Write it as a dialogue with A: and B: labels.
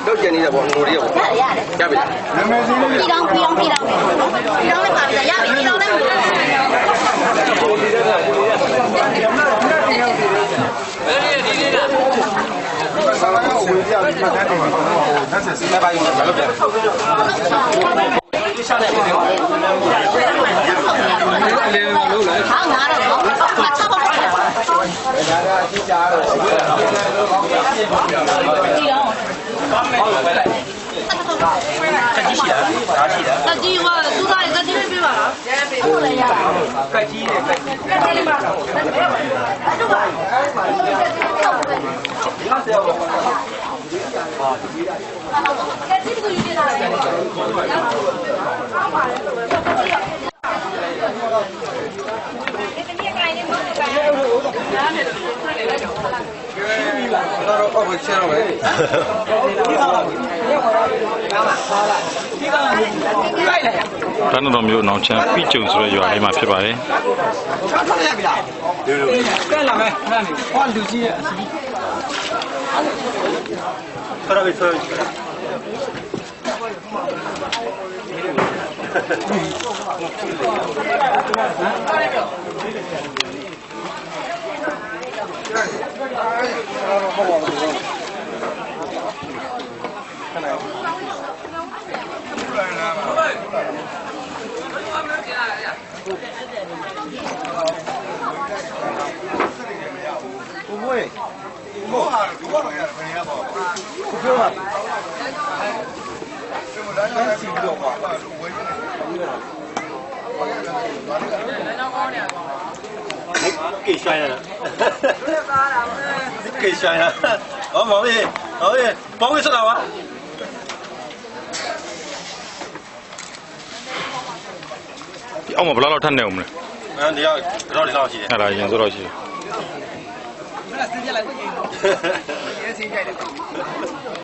A: တော့ကျန်နေတဲ့ပေါ့ငိုရီရောရတယ်ရပြီနာမည်စီးပြီးတော့ပြီးတော့လည်းပါပြီရပြီပြီးတော့လည်းကိုဒီတဲ့ကိုဒီတဲ့ဆလာကဝေးကြပြီးမှတ်တယ်တော့ဒါဆက်စီးလိုက်ပါဦးဘာလို့ပြန်ဒီရှာနေတယ်ဟုတ်လေလို့လေဟာငါတော့တော့ချက်ပါဒါကအကြည့်ကြတော့ဒီတော့ကကြီးရှိတာဒါရှိတာကကြီးကသူကကကြီးပေးပါလားဟုတ်လေရကကြီးနဲ့ကကြီးလေးပါတော့အဲ့ဒါကရစေအောင်ဟာဒီကကြီးကိုယူနေတာလေအားပါတယ်လို့ပဲတော့ဘာချင်လဲ
B: တန်းတော်မျိုးနောင်ချမ်းပြီးကြုံဆိုတဲ့ရွာလေးမှာဖြစ်ပါတယ်
A: ကဲလာမယ်ဟောလူကြီးရဲ့အစီဆရာပဲဆို给摔了，给摔了，毛爷，帮我出来吗？
B: အောက်မှာဘယ်လောက်ထပ်နေအောင်မလဲ
A: 你要绕里绕去
B: အဲ့ဒါရင်ဆိုတော့ရှိ
A: တယ်